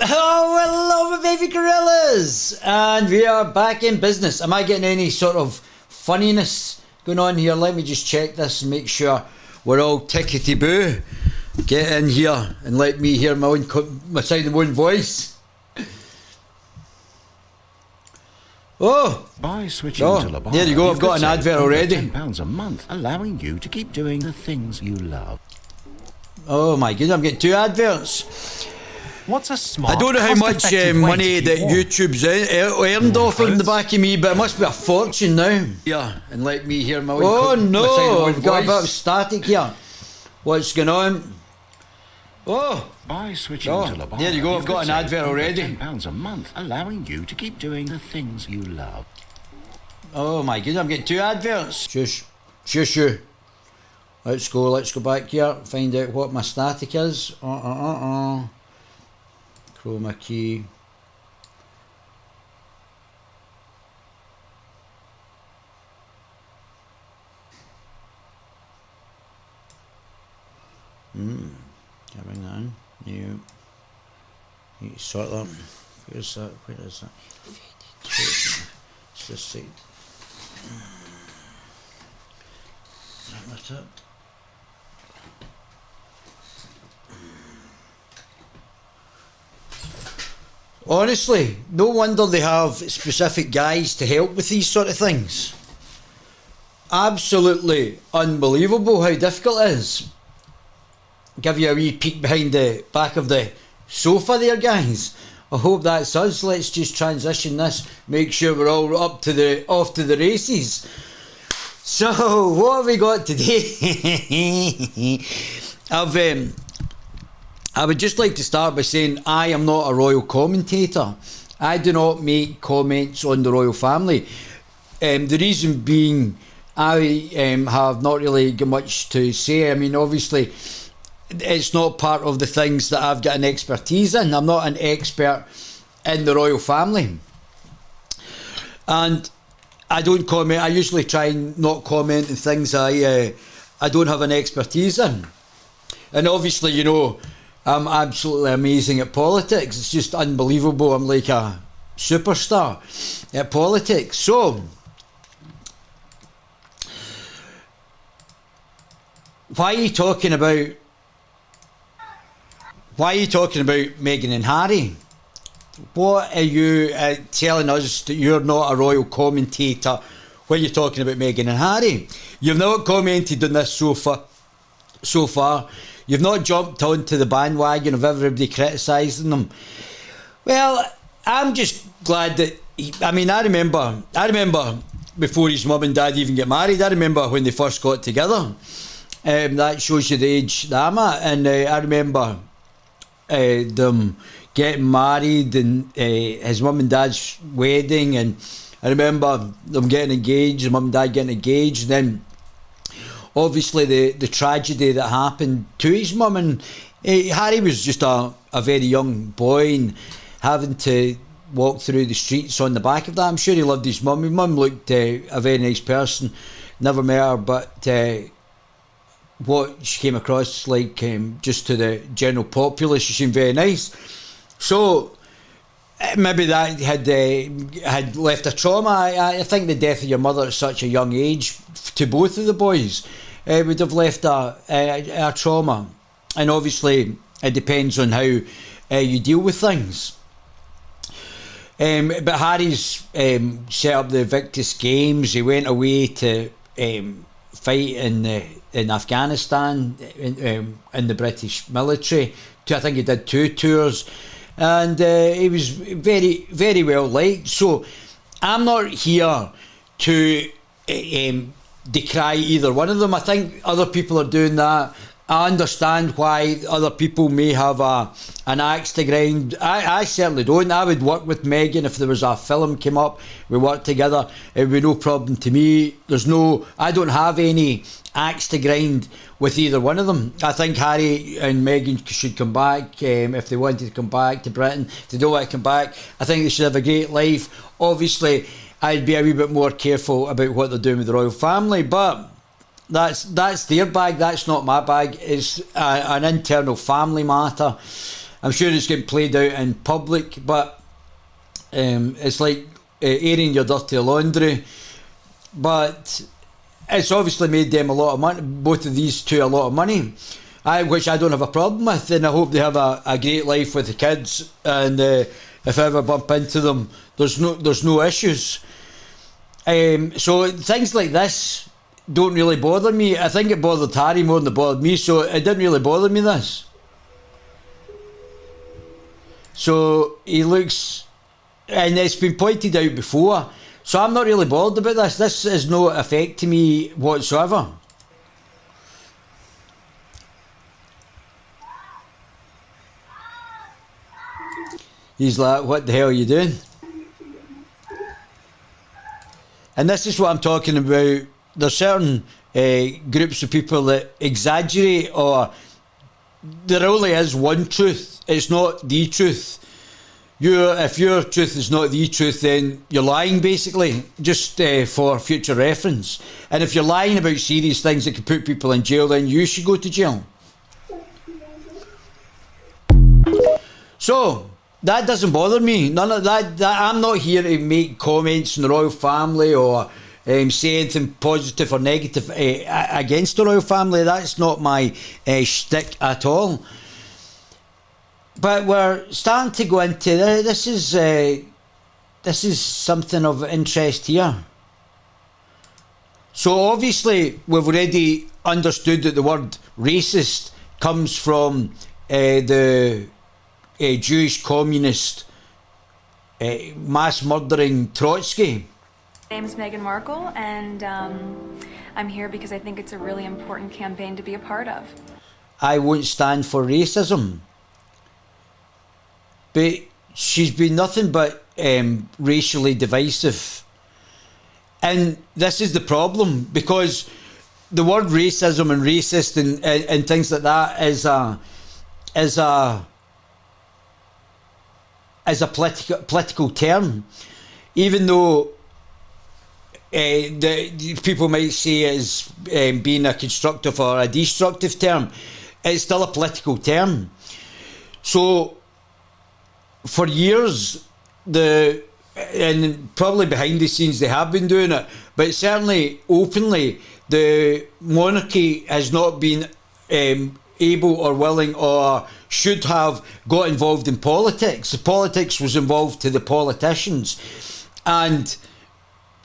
Oh, hello, my baby gorillas! And we are back in business. Am I getting any sort of funniness going on here? Let me just check this and make sure we're all tickety-boo. Get in here and let me hear my sound of my own voice. Oh! By switching to Labara, there you go, I've got an advert already. £10 a month, allowing you to keep doing the things you love. Oh my goodness, I'm getting 2 adverts. What's a smart, I don't know how much money that YouTube's earned off on the back of me, but it must be a fortune now. Yeah, and let me hear my own Oh no, I've got a bit of static here. What's going on? Oh! By switching to Labara, there you go, I've got an advert already. £10 a month, allowing you to keep doing the things you love. Oh my goodness, I'm getting 2 adverts. Shush. Shush you. Let's go back here, find out what my static is. Chroma key. Can I bring that in? New. Need to sort that. Where's that? Where is that? It's this side. That's it. Honestly, no wonder they have specific guys to help with these sort of things. Absolutely unbelievable how difficult it is. Give you a wee peek behind the back of the sofa there, guys. I hope that's us. Let's just transition this, make sure we're all off to the races. So, what have we got today? I would just like to start by saying I am not a royal commentator. I do not make comments on the royal family. The reason being, I have not really got much to say. I mean, obviously, it's not part of the things that I've got an expertise in. I'm not an expert in the royal family. And I don't comment. I usually try and not comment on things I don't have an expertise in. And obviously, you know, I'm absolutely amazing at politics. It's just unbelievable. I'm like a superstar at politics. So, why are you talking about Meghan and Harry? What are you telling us that you're not a royal commentator when you're talking about Meghan and Harry? You've not commented on this so far. You've not jumped onto the bandwagon of everybody criticising them. Well, I'm just glad that I remember before his mum and dad even get married. I remember when they first got together. That shows you the age that I'm at. And I remember them getting married and his mum and dad's wedding, and I remember them getting engaged, mum and dad getting engaged, and then obviously the tragedy that happened to his mum. And Harry was just a very young boy and having to walk through the streets on the back of that. I'm sure he loved his mum. His mum looked a very nice person, never met her, but what she came across like just to the general populace, she seemed very nice. So maybe that had left a trauma. I think the death of your mother at such a young age, to both of the boys, would have left a trauma. And obviously it depends on how you deal with things. But Harry's set up the Invictus Games. He went away to fight in Afghanistan in the British military. I think he did 2 tours. And he was very, very well liked. So I'm not here to decry either one of them. I think other people are doing that. I understand why other people may have an axe to grind. I certainly don't. I would work with Meghan if there was a film came up. We worked together. It would be no problem to me. I don't have any axe to grind with either one of them. I think Harry and Meghan should come back if they wanted to come back to Britain. If they don't want to come back, I think they should have a great life. Obviously, I'd be a wee bit more careful about what they're doing with the royal family, but that's their bag. That's not my bag. It's an internal family matter. I'm sure it's getting played out in public, but it's like airing your dirty laundry. But it's obviously made them a lot of money, both of these two a lot of money, which I don't have a problem with, and I hope they have a great life with the kids, and if I ever bump into them, there's no issues. So things like this don't really bother me. I think it bothered Harry more than it bothered me, so it didn't really bother me, this. So he looks, and it's been pointed out before, so I'm not really bothered about this. This is no effect to me whatsoever. He's like, what the hell are you doing? And this is what I'm talking about. There's certain groups of people that exaggerate, or there only is one truth. It's not the truth. If your truth is not the truth, then you're lying, basically, just for future reference. And if you're lying about serious things that could put people in jail, then you should go to jail. So that doesn't bother me. None of that. I'm not here to make comments on the royal family or say anything positive or negative against the royal family. That's not my shtick at all. But we're starting to go into this is something of interest here. So obviously we've already understood that the word racist comes from the Jewish communist mass murdering Trotsky. My name is Meghan Markle, and I'm here because I think it's a really important campaign to be a part of. I won't stand for racism. But she's been nothing but racially divisive. And this is the problem, because the word racism and racist and things like that is a political term, even though the people might say it as being a constructive or a destructive term. It's still a political term. So for years, and probably behind the scenes they have been doing it, but certainly openly, the monarchy has not been able or willing or should have got involved in politics. The politics was involved to the politicians, and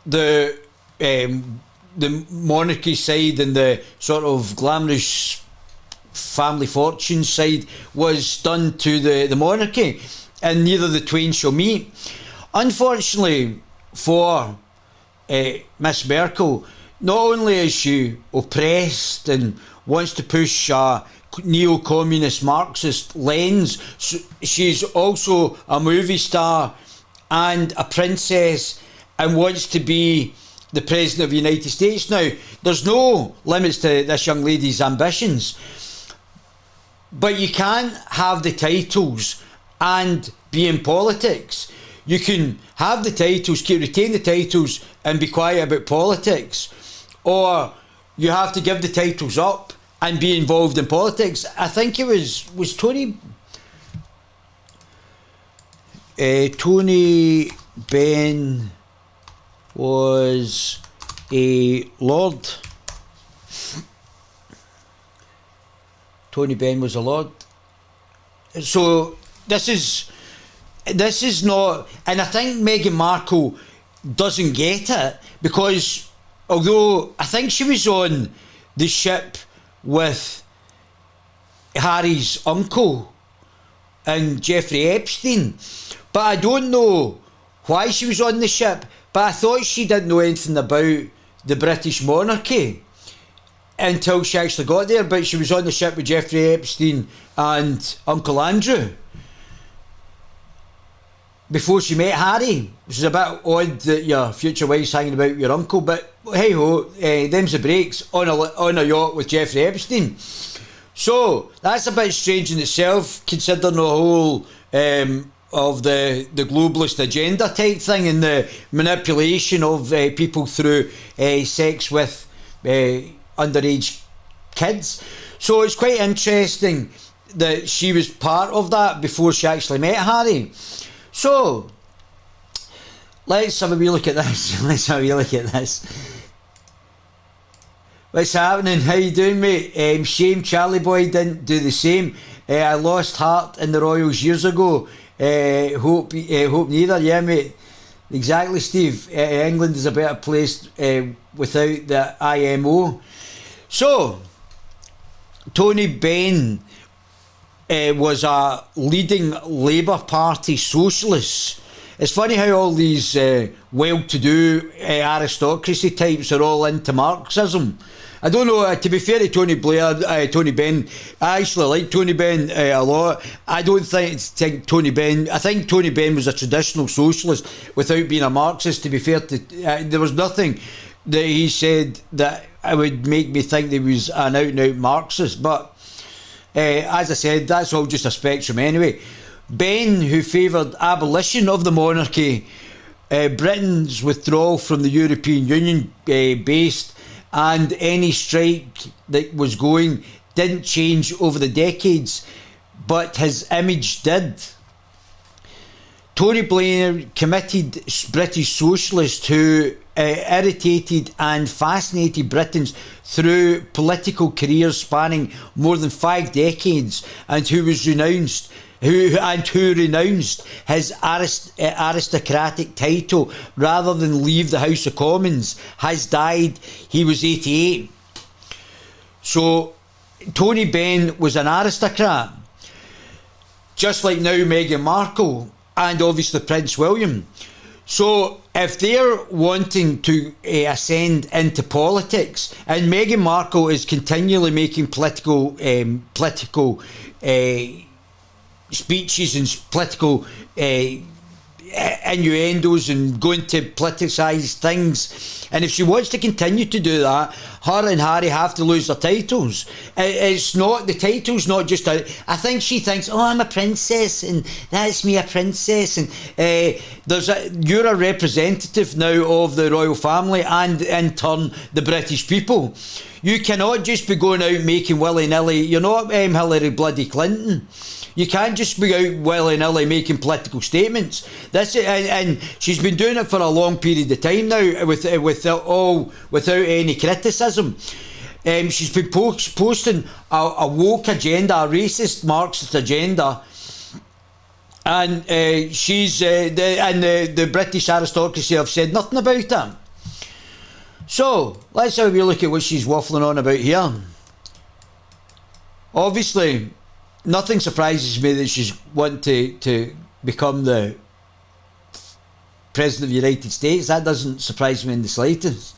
the monarchy side and the sort of glamorous family fortune side was done to the monarchy, and neither the twain shall meet. Unfortunately for Miss Merkel, not only is she oppressed and wants to push a neo-communist Marxist lens, she's also a movie star and a princess and wants to be the President of the United States. Now, there's no limits to this young lady's ambitions, but you can't have the titles and be in politics. You can have the titles, retain the titles and be quiet about politics, or you have to give the titles up and be involved in politics. I think it was Tony Benn was a lord. Tony Benn was a lord. So this is not, and I think Meghan Markle doesn't get it, because although I think she was on the ship with Harry's uncle and Jeffrey Epstein, but I don't know why she was on the ship, but I thought she didn't know anything about the British monarchy until she actually got there. But she was on the ship with Jeffrey Epstein and Uncle Andrew before she met Harry, which is a bit odd that your future wife's hanging about with your uncle, but hey ho, them's the breaks, on a yacht with Jeffrey Epstein. So that's a bit strange in itself, considering the whole of the globalist agenda type thing and the manipulation of people through sex with underage kids. So it's quite interesting that she was part of that before she actually met Harry. So, let's have a wee look at this. What's happening? How you doing, mate? Shame Charlie Boy didn't do the same. I lost heart in the Royals years ago. Hope neither. Yeah, mate. Exactly, Steve. England is a better place without the IMO. So, Tony Benn was a leading Labour Party socialist. It's funny how all these well-to-do aristocracy types are all into Marxism. I don't know, to be fair to Tony Benn, I actually like Tony Benn a lot. I think Tony Benn was a traditional socialist without being a Marxist, to be fair. There was nothing that he said that would make me think that he was an out-and-out Marxist, but as I said, that's all just a spectrum anyway. Benn, who favoured abolition of the monarchy, Britain's withdrawal from the European Union based, and any strike that was going didn't change over the decades, but his image did. Tony Blair, committed British socialist who irritated and fascinated Britons through political careers spanning more than 5 decades, and who renounced his aristocratic title rather than leave the House of Commons, has died. He was 88. So Tony Benn was an aristocrat, just like now Meghan Markle and obviously Prince William. So if they're wanting to ascend into politics, and Meghan Markle is continually making political speeches and political innuendos and going to politicise things, and if she wants to continue to do that, her and Harry have to lose their titles. It's not, the title's not just I think she thinks, oh, I'm a princess and that's me, a princess, and you're a representative now of the royal family and in turn the British people. You cannot just be going out making willy-nilly, you're not Hillary bloody Clinton. You can't just be out willy-nilly making political statements. And she's been doing it for a long period of time now without any criticism. She's been posting a woke agenda, a racist Marxist agenda, and the British aristocracy have said nothing about it. So let's have a look at what she's waffling on about here. Obviously, nothing surprises me that she's wanting to become the President of the United States. That doesn't surprise me in the slightest.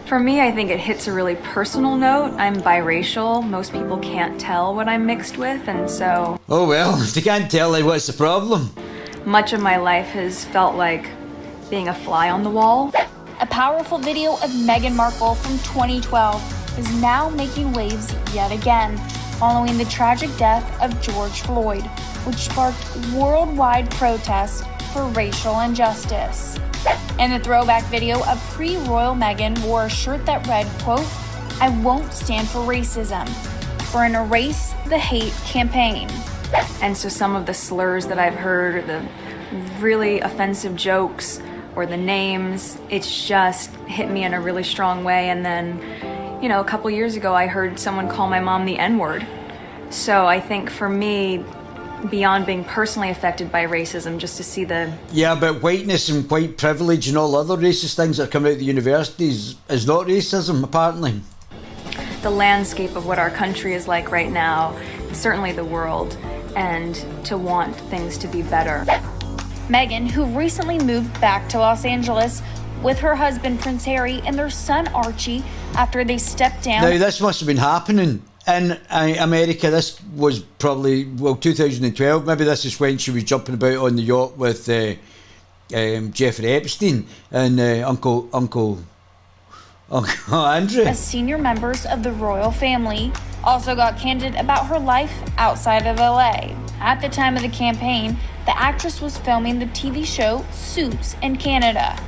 For me, I think it hits a really personal note. I'm biracial. Most people can't tell what I'm mixed with, and so... Oh well, if they can't tell, then what's the problem? Much of my life has felt like being a fly on the wall. A powerful video of Meghan Markle from 2012 is now making waves yet again, following the tragic death of George Floyd, which sparked worldwide protests for racial injustice. In the throwback video, a pre-royal Meghan wore a shirt that read, quote, "I won't stand for racism," for an Erase the Hate campaign. And so some of the slurs that I've heard, the really offensive jokes or the names, it's just hit me in a really strong way. And then, you know, a couple years ago, I heard someone call my mom the N-word. So I think for me, beyond being personally affected by racism, just to see the... Yeah, but whiteness and white privilege and all other racist things that come out of the universities is not racism, apparently. The landscape of what our country is like right now, certainly the world, and to want things to be better. Meghan, who recently moved back to Los Angeles with her husband Prince Harry and their son Archie after they stepped down. Now, this must have been happening in America. This was probably, 2012. Maybe this is when she was jumping about on the yacht with Jeffrey Epstein and Uncle Andrew. As senior members of the royal family also got candid about her life outside of LA. At the time of the campaign, the actress was filming the TV show Suits in Canada.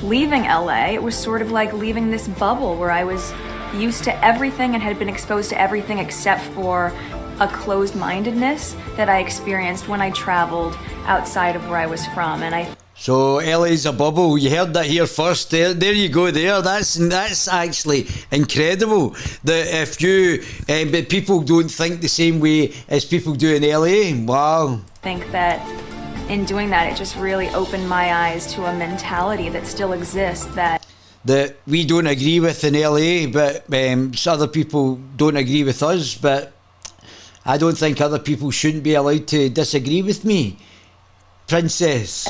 Leaving LA, it was sort of like leaving this bubble where I was used to everything and had been exposed to everything except for a closed-mindedness that I experienced when I traveled outside of where I was from. And So LA's a bubble. You heard that here first. There you go. There. That's actually incredible. That if you, but people don't think the same way as people do in LA. Wow. think that in doing that, it just really opened my eyes to a mentality that still exists that we don't agree with in LA, but other people don't agree with us. But I don't think other people shouldn't be allowed to disagree with me, Princess.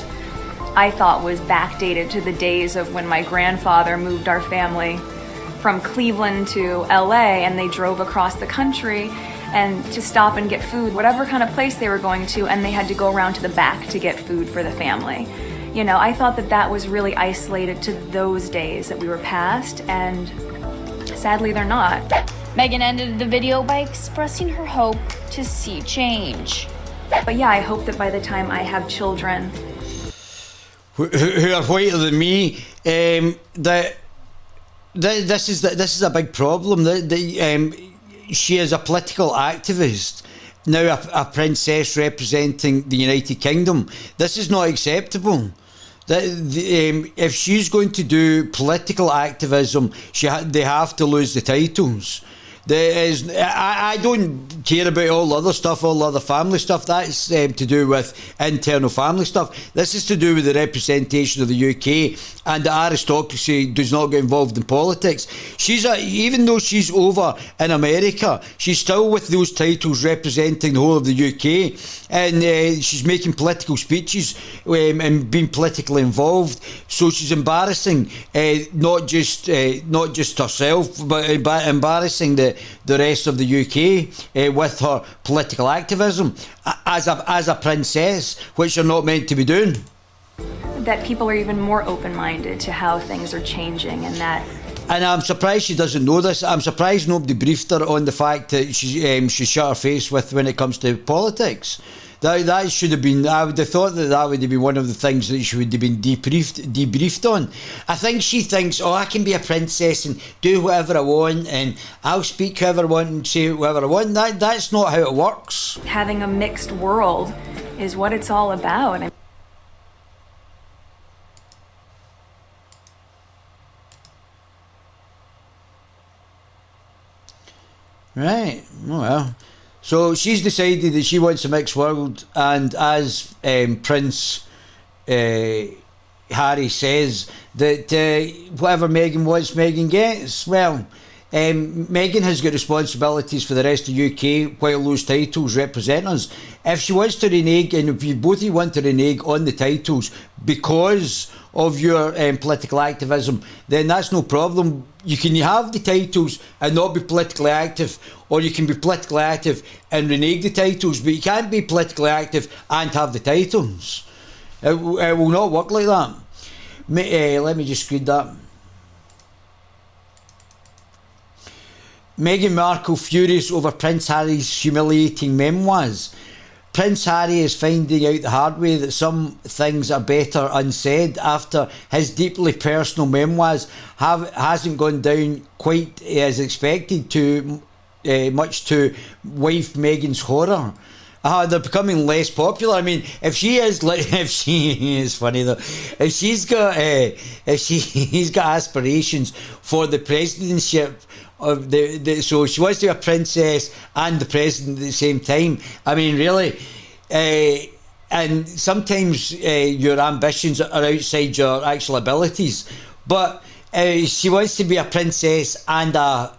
I thought was backdated to the days of when my grandfather moved our family from Cleveland to LA, and they drove across the country and to stop and get food, whatever kind of place they were going to, and they had to go around to the back to get food for the family. You know, I thought that that was really isolated to those days that we were past, and sadly they're not. Meghan ended the video by expressing her hope to see change. But yeah, I hope that by the time I have children who are whiter than me, that this is a big problem. She is a political activist, now a princess representing the United Kingdom. This is not acceptable. If she's going to do political activism, they have to lose the titles. I don't care about all the other stuff, all the other family stuff. That's to do with internal family stuff. This is to do with the representation of the UK, and the aristocracy does not get involved in politics. Even though she's over in America, she's still with those titles representing the whole of the UK, and she's making political speeches and being politically involved. So she's embarrassing not just herself, but embarrassing the rest of the UK with her political activism as a princess, which you're not meant to be doing. That people are even more open-minded to how things are changing, and I'm surprised she doesn't know this. I'm surprised nobody briefed her on the fact that she shut her face with when it comes to politics. That should have been. I would have thought that would have been one of the things that she would have been debriefed on. I think she thinks, I can be a princess and do whatever I want, and I'll speak whoever I want and say whatever I want. That's not how it works. Having a mixed world is what it's all about. Right. Well. So she's decided that she wants a mixed world, and as Prince Harry says, that whatever Meghan wants, Meghan gets. Well, Meghan has got responsibilities for the rest of the UK while those titles represent us. If she wants to renege, and if you both want to renege on the titles because of your political activism, then that's no problem. You can have the titles and not be politically active, or you can be politically active and renege the titles, but you can't be politically active and have the titles. It will not work like that. Let me just read that. Meghan Markle furious over Prince Harry's humiliating memoirs. Prince Harry is finding out the hard way that some things are better unsaid after his deeply personal memoirs hasn't gone down quite as expected, much to wife Meghan's horror. They're becoming less popular. I mean, if she is funny though. If she's got aspirations for the presidency of so she wants to be a princess and the president at the same time. I mean, really, and sometimes your ambitions are outside your actual abilities. But she wants to be a princess and the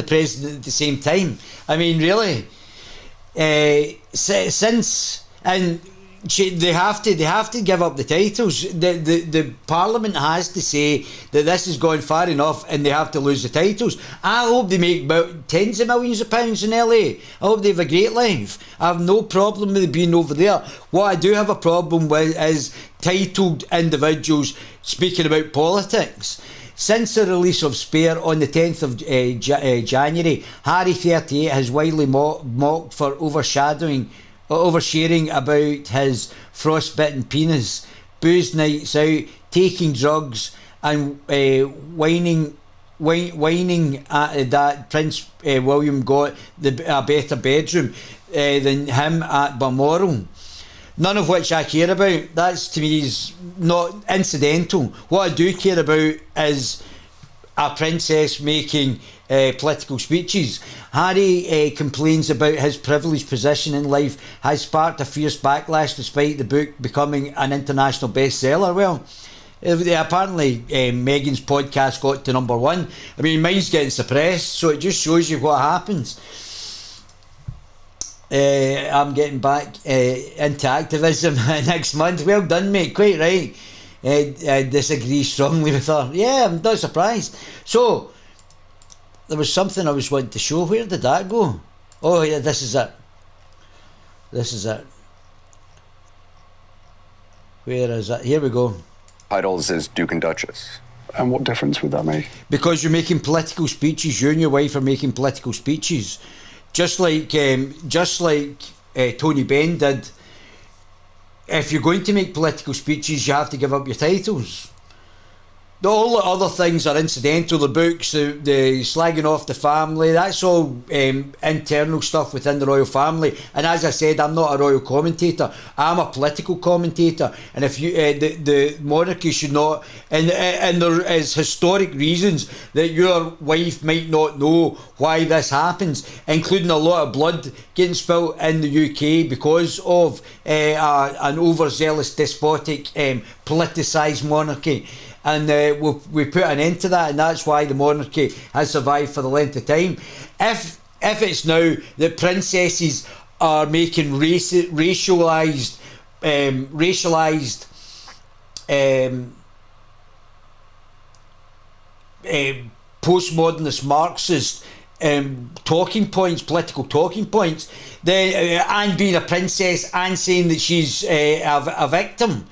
president at the same time. I mean, really, since and. They have to give up the titles. The Parliament has to say that this has gone far enough and they have to lose the titles. I hope they make about tens of millions of pounds in LA. I hope they have a great life. I have no problem with being over there. What I do have a problem with is titled individuals speaking about politics. Since the release of Spare on the 10th of January, Harry 38 has widely mocked for oversharing about his frostbitten penis, booze nights out, taking drugs, and whining whining that Prince William got a better bedroom than him at Balmoral. None of which I care about. That's, to me, is not incidental. What I do care about is a princess making political speeches. Harry complains about his privileged position in life has sparked a fierce backlash despite the book becoming an international bestseller. Well, apparently Meghan's podcast got to #1. I mean, mine's getting suppressed, so it just shows you what happens. I'm getting back into activism next month. Well done, mate. Quite right. I disagree strongly with her. Yeah, I'm not surprised. So, there was something I was wanting to show. Where did that go? Oh, yeah, this is it. This is it. Where is it? Here we go. Titles as Duke and Duchess. And what difference would that make? Because you're making political speeches. You and your wife are making political speeches. Just like Tony Benn did. If you're going to make political speeches, you have to give up your titles. All the other things are incidental. The books, the slagging off the family, that's all internal stuff within the royal family. And as I said, I'm not a royal commentator. I'm a political commentator. And if you, the monarchy should not, and there is historic reasons that your wife might not know why this happens, including a lot of blood getting spilt in the UK because of an overzealous, despotic, politicised monarchy. And we put an end to that, and that's why the monarchy has survived for the length of time. If it's now that princesses are making racialised postmodernist Marxist talking points, political talking points, then and being a princess and saying that she's a victim.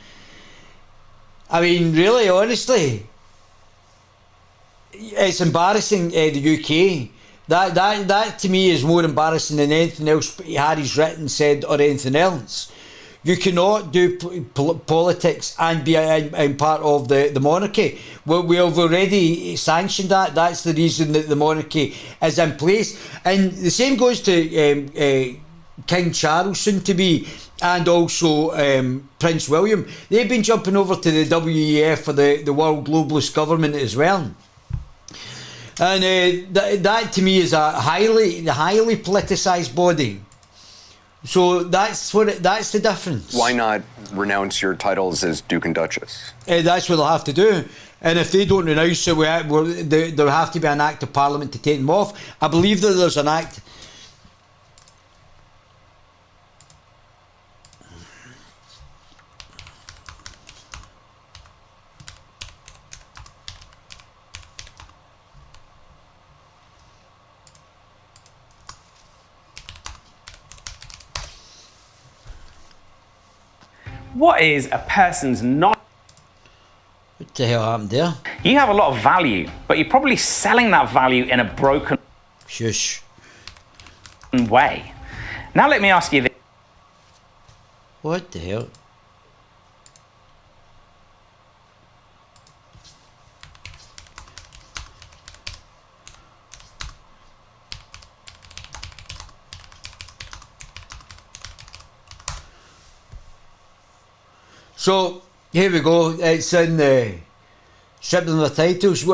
I mean, really, honestly, it's embarrassing. The UK. That to me is more embarrassing than anything else Harry's written, said, or anything else. You cannot do politics and be in part of the monarchy. We have already sanctioned that. That's the reason that the monarchy is in place. And the same goes to King Charles, soon to be, and also Prince William. They've been jumping over to the WEF for the World Globalist Government as well. And that to me is a highly politicised body. So that's the difference. Why not renounce your titles as Duke and Duchess? That's what they'll have to do. And if they don't renounce it, there'll have to be an act of Parliament to take them off. I believe that there's an act. What is a person's not? What the hell happened there? You have a lot of value, but you're probably selling that value in a broken Shush. way. Now let me ask you this. What the hell? So, here we go. It's in stripping the titles.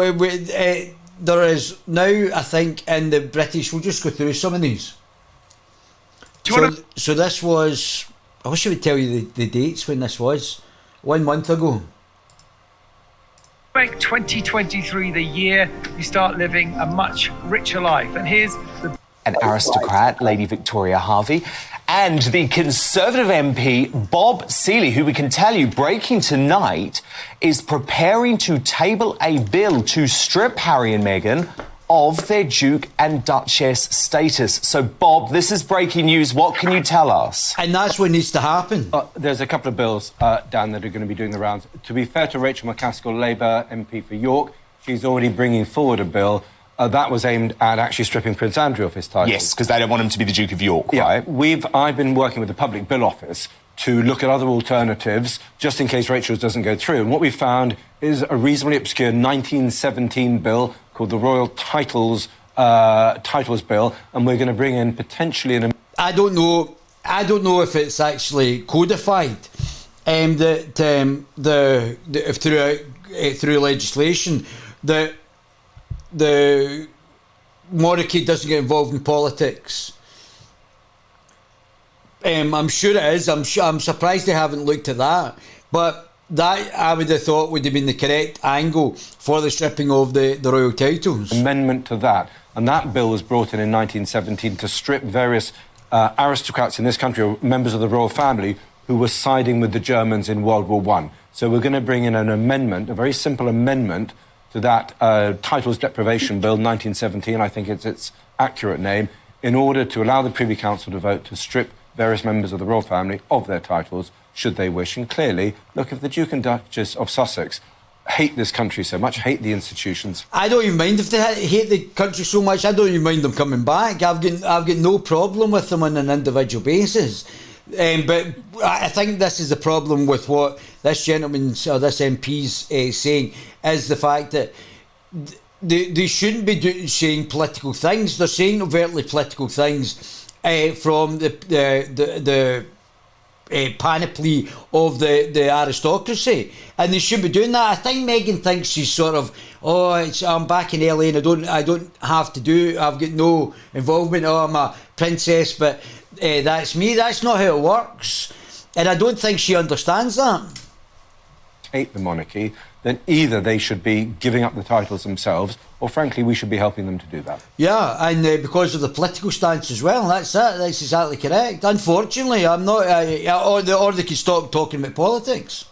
There is now, I think, in the British, we'll just go through some of these. So this was, I wish I would tell you the dates when this was. 1 month ago. Make 2023 the year you start living a much richer life. And here's An aristocrat, Lady Victoria Harvey, and the Conservative MP Bob Seeley, who we can tell you, breaking tonight, is preparing to table a bill to strip Harry and Meghan of their Duke and Duchess status. So, Bob, this is breaking news. What can you tell us? And that's what needs to happen. There's a couple of bills, Dan, that are going to be doing the rounds. To be fair to Rachel McCaskill, Labour MP for York, she's already bringing forward a bill that was aimed at actually stripping Prince Andrew of his title. Yes, because they don't want him to be the Duke of York, Yeah, right? I've been working with the Public Bill Office to look at other alternatives, just in case Rachel's doesn't go through. And what we found is a reasonably obscure 1917 bill called the Royal Titles Bill, and we're going to bring in potentially I don't know if it's actually codified. If through legislation that the monarchy doesn't get involved in politics. I'm sure it is. I'm surprised they haven't looked at that. But that, I would have thought, would have been the correct angle for the stripping of the royal titles. amendment to that. And that bill was brought in 1917 to strip various aristocrats in this country, or members of the royal family, who were siding with the Germans in World War I. So we're going to bring in an amendment, a very simple amendment to that Titles Deprivation Bill 1917, I think it's its accurate name, in order to allow the Privy Council to vote to strip various members of the royal family of their titles, should they wish. And clearly, look, if the Duke and Duchess of Sussex hate this country so much, hate the institutions. I don't even mind if they hate the country so much. I don't even mind them coming back. I've got no problem with them on an individual basis. But I think this is the problem with what this gentleman's or this MP's saying, is the fact that they shouldn't be saying political things. They're saying overtly political things from the panoply of the aristocracy, and they should be doing that. I think Meghan thinks she's sort of, I'm back in LA and I don't have to I've got no involvement. I'm a princess, but that's me. That's not how it works, and I don't think she understands that. Hate the monarchy, then either they should be giving up the titles themselves, or frankly, we should be helping them to do that. Yeah, and because of the political stance as well. That's it. That's exactly correct. Unfortunately, I'm not. Or they can stop talking about politics.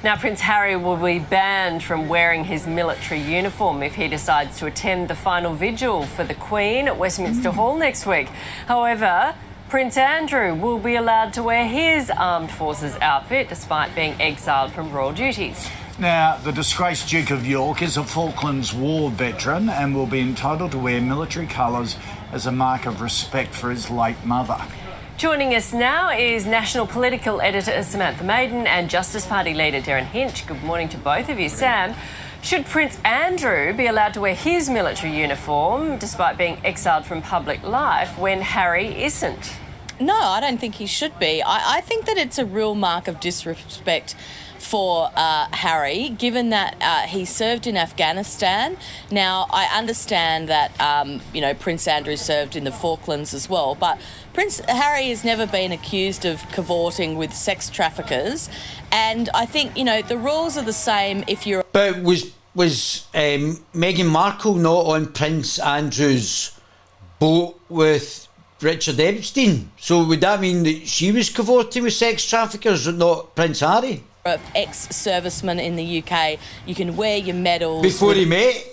Now, Prince Harry will be banned from wearing his military uniform if he decides to attend the final vigil for the Queen at Westminster Hall next week. However, Prince Andrew will be allowed to wear his armed forces outfit despite being exiled from royal duties. Now, the disgraced Duke of York is a Falklands War veteran and will be entitled to wear military colours as a mark of respect for his late mother. Joining us now is National Political Editor Samantha Maiden and Justice Party Leader Darren Hinch. Good morning to both of you. Sam, should Prince Andrew be allowed to wear his military uniform despite being exiled from public life when Harry isn't? No, I don't think he should be. I think that it's a real mark of disrespect for Harry, given that he served in Afghanistan. Now, I understand that, Prince Andrew served in the Falklands as well, but Prince Harry has never been accused of cavorting with sex traffickers, and I think, the rules are the same if you're... But was Meghan Markle not on Prince Andrew's boat with Richard Epstein? So would that mean that she was cavorting with sex traffickers, not Prince Harry? Ex-serviceman in the UK, you can wear your medals... Before he met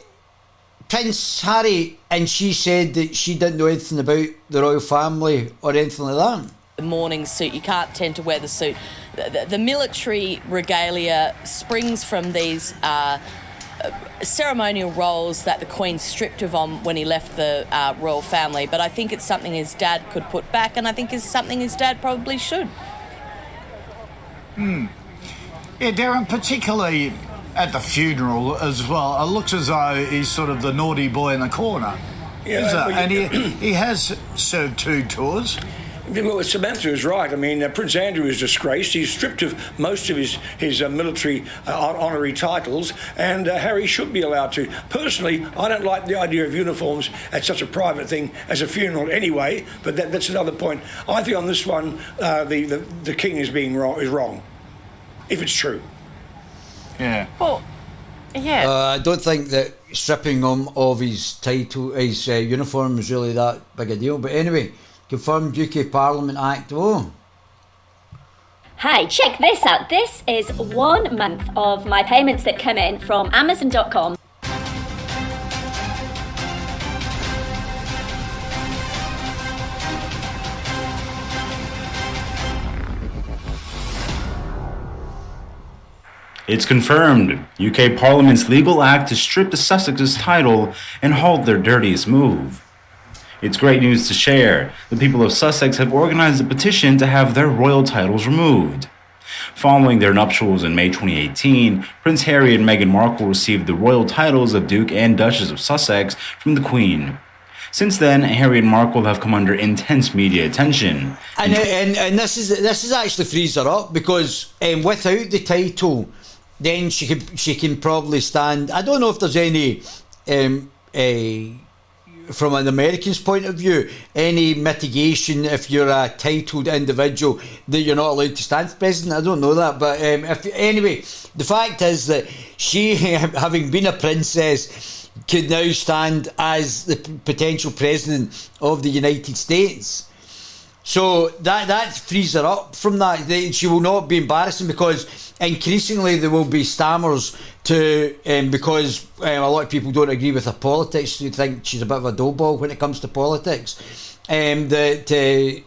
Prince Harry, and she said that she didn't know anything about the royal family or anything like that. The morning suit, you can't tend to wear the suit. The military regalia springs from these ceremonial roles that the Queen stripped of him when he left the royal family, but I think it's something his dad could put back, and I think it's something his dad probably should. Yeah, Darren, particularly at the funeral as well, it looks as though he's sort of the naughty boy in the corner. Yeah, and he has served 2 tours. Well, Samantha is right. I mean, Prince Andrew is disgraced. He's stripped of most of his military honorary titles, and Harry should be allowed to. Personally, I don't like the idea of uniforms at such a private thing as a funeral anyway, but that's another point. I think on this one, the king is wrong, if it's true. Yeah. Well, yeah. I don't think that stripping him of his title, his uniform, is really that big a deal. But anyway, confirmed UK Parliament Act. Hi, check this out. This is 1 month of my payments that come in from Amazon.com. It's confirmed. UK Parliament's legal act to strip the Sussex's title and halt their dirtiest move. It's great news to share. The people of Sussex have organized a petition to have their royal titles removed. Following their nuptials in May 2018, Prince Harry and Meghan Markle received the royal titles of Duke and Duchess of Sussex from the Queen. Since then, Harry and Markle have come under intense media attention. And this is actually frees her up, because without the title, then she can probably stand. I don't know if there's any from an American's point of view, any mitigation if you're a titled individual that you're not allowed to stand for president. I don't know that, but anyway, the fact is that she, having been a princess, could now stand as the potential president of the United States. So that frees her up from that. She will not be embarrassing, because increasingly there will be stammers because a lot of people don't agree with her politics. They think she's a bit of a dough ball when it comes to politics. It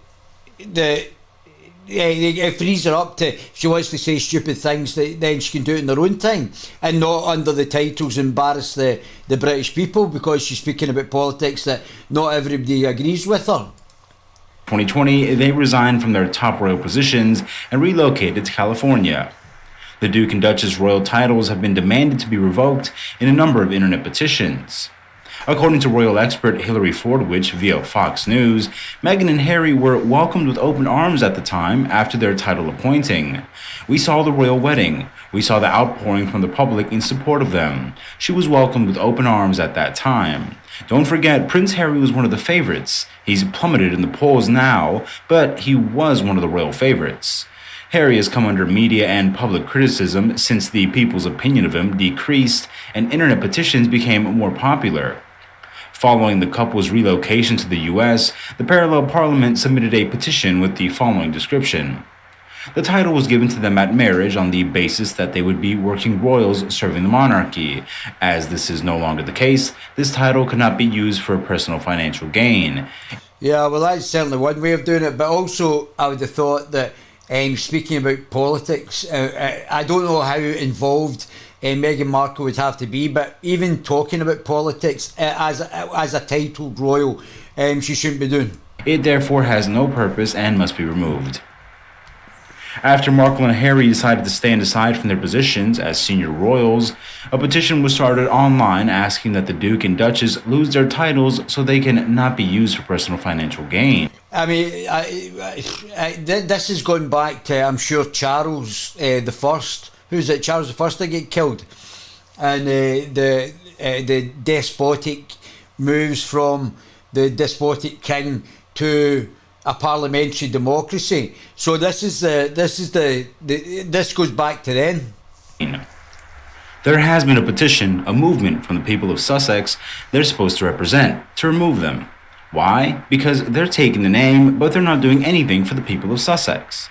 frees her up to, if she wants to say stupid things, then she can do it in her own time and not under the titles embarrass the British people, because she's speaking about politics that not everybody agrees with her. 2020, they resigned from their top royal positions and relocated to California. The Duke and Duchess royal titles have been demanded to be revoked in a number of internet petitions. According to royal expert Hilary Fordwich via Fox News, Meghan and Harry were welcomed with open arms at the time after their title appointing. We saw the royal wedding. We saw the outpouring from the public in support of them. She was welcomed with open arms at that time. Don't forget, Prince Harry was one of the favorites. He's plummeted in the polls now, but he was one of the royal favorites. Harry has come under media and public criticism since the people's opinion of him decreased and internet petitions became more popular. Following the couple's relocation to the US, the parallel parliament submitted a petition with the following description. The title was given to them at marriage on the basis that they would be working royals serving the monarchy. As this is no longer the case, this title could not be used for personal financial gain. Yeah, well, that's certainly one way of doing it, but also I would have thought that speaking about politics, I don't know how involved Meghan Markle would have to be, but even talking about politics as a titled royal, she shouldn't be doing. It therefore has no purpose and must be removed. After Markle and Harry decided to stand aside from their positions as senior royals, a petition was started online asking that the Duke and Duchess lose their titles so they can not be used for personal financial gain. I mean, this has gone back to, I'm sure, Charles the First. Who's it? Charles the First that get killed, and the despotic moves from the despotic king to a parliamentary democracy. So this goes back to then. There has been a petition, a movement from the people of Sussex they're supposed to represent, to remove them. Why? Because they're taking the name, but they're not doing anything for the people of Sussex.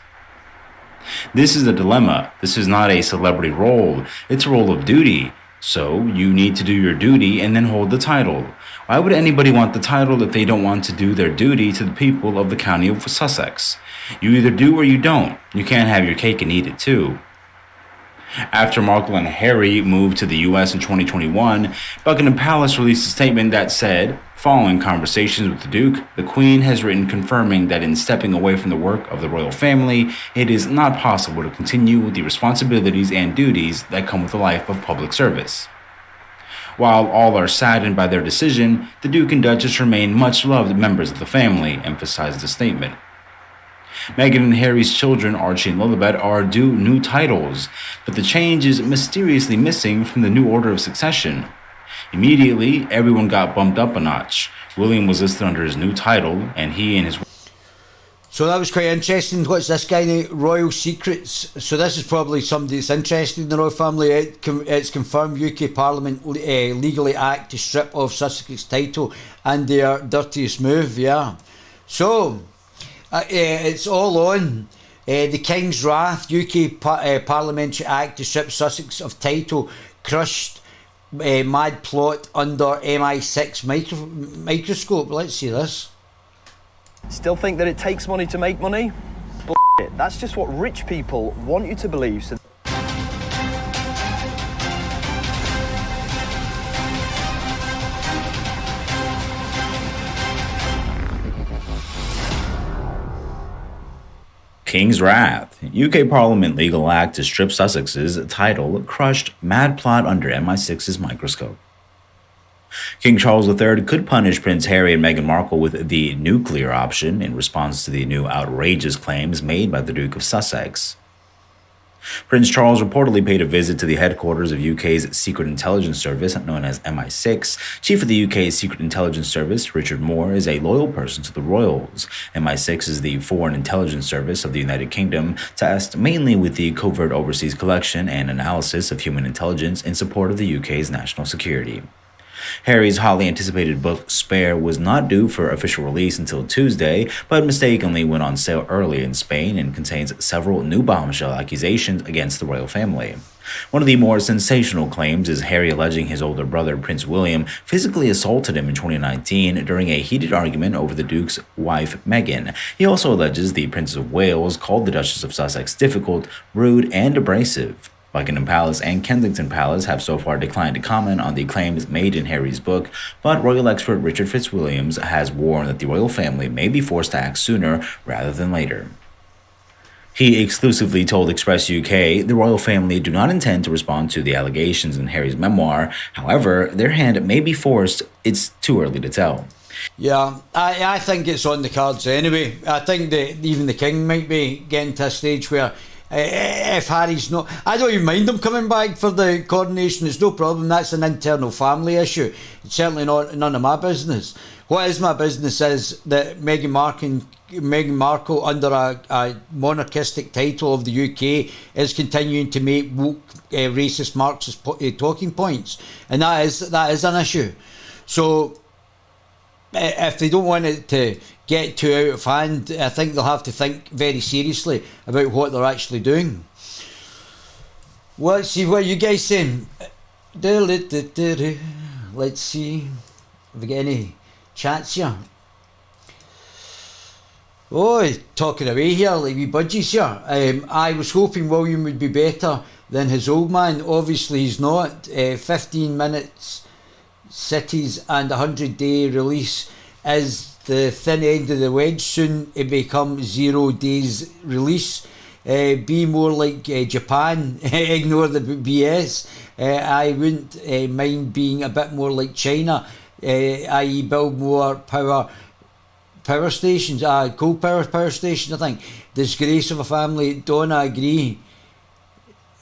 This is a dilemma. This is not a celebrity role. It's a role of duty. So you need to do your duty and then hold the title. Why would anybody want the title if they don't want to do their duty to the people of the county of Sussex? You either do or you don't. You can't have your cake and eat it too. After Markle and Harry moved to the US in 2021, Buckingham Palace released a statement that said, following conversations with the Duke, the Queen has written confirming that in stepping away from the work of the royal family, it is not possible to continue with the responsibilities and duties that come with the life of public service. While all are saddened by their decision, the Duke and Duchess remain much loved members of the family, emphasized the statement. Meghan and Harry's children, Archie and Lilibet, are due new titles, but the change is mysteriously missing from the new order of succession. Immediately, everyone got bumped up a notch. William was listed under his new title, and he and his... So that was quite interesting. What's this guy, Royal Secrets? So this is probably somebody that's interested in the royal family. It's confirmed UK Parliament legally act to strip off Sussex's title and their dirtiest move, yeah. So... it's all on. The King's Wrath, UK Parliamentary Act to strip Sussex of title, crushed mad plot under MI6 microscope. Let's see this. Still think that it takes money to make money? Bullshit. That's just what rich people want you to believe. So King's Wrath. UK Parliament legal act to strip Sussex's title crushed mad plot under MI6's microscope. King Charles III could punish Prince Harry and Meghan Markle with the nuclear option in response to the new outrageous claims made by the Duke of Sussex. Prince Charles reportedly paid a visit to the headquarters of UK's Secret Intelligence Service, known as MI6. Chief of the UK's Secret Intelligence Service, Richard Moore, is a loyal person to the royals. MI6 is the Foreign Intelligence Service of the United Kingdom, tasked mainly with the covert overseas collection and analysis of human intelligence in support of the UK's national security. Harry's hotly anticipated book, Spare, was not due for official release until Tuesday, but mistakenly went on sale early in Spain and contains several new bombshell accusations against the royal family. One of the more sensational claims is Harry alleging his older brother, Prince William, physically assaulted him in 2019 during a heated argument over the Duke's wife, Meghan. He also alleges the Princess of Wales called the Duchess of Sussex difficult, rude, and abrasive. Buckingham Palace and Kensington Palace have so far declined to comment on the claims made in Harry's book, but royal expert Richard Fitzwilliams has warned that the royal family may be forced to act sooner rather than later. He exclusively told Express UK the royal family do not intend to respond to the allegations in Harry's memoir. However, their hand may be forced. It's too early to tell. Yeah, I think it's on the cards anyway. I think that even the King might be getting to a stage where if Harry's not, I don't even mind him coming back for the coronation. It's no problem. That's an internal family issue. It's certainly not none of my business. What is my business is that Meghan Markle, under a monarchistic title of the UK, is continuing to make woke, racist, Marxist talking points, and that is an issue. So if they don't want it to get too out of hand, I think they'll have to think very seriously about what they're actually doing. Well, let's see what you guys saying. Let's see if we get any chats here. Oh, talking away here like wee budgies here. I was hoping William would be better than his old man. Obviously he's not. 15 minutes cities and 100-day release is the thin end of the wedge. Soon it becomes 0 days release. Be more like Japan. Ignore the BS. I wouldn't mind being a bit more like China, i.e. build more power stations, coal power stations. I think disgrace of a family. Don't agree.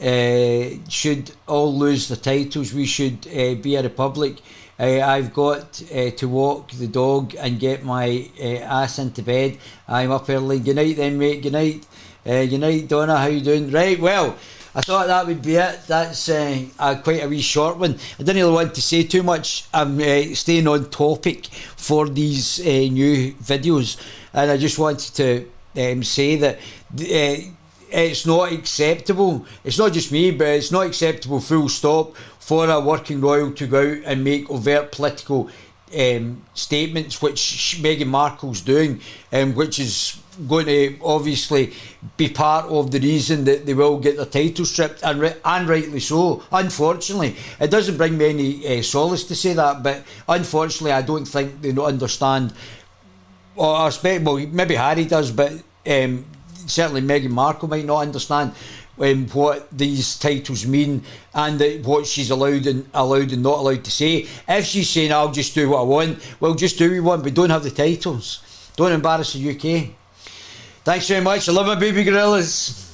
Should all lose the titles. We should be a republic. I've got to walk the dog and get my ass into bed. I'm up early. Good night then, mate. Good night. Good night, Donna. How you doing? Right, well, I thought that would be it. That's quite a wee short one. I didn't really want to say too much. I'm staying on topic for these new videos, and I just wanted to say that it's not acceptable. It's not just me, but it's not acceptable, full stop, for a working royal to go out and make overt political statements, which Meghan Markle's doing, which is going to obviously be part of the reason that they will get their title stripped, and rightly so. Unfortunately, it doesn't bring me any solace to say that, but unfortunately I don't think they don't understand, or I expect, well, maybe Harry does, but certainly Meghan Markle might not understand what these titles mean, and what she's allowed and not allowed to say. If she's saying I'll just do what I want, well, just do what you want, but don't have the titles. Don't embarrass the UK. Thanks very much. I love my baby gorillas.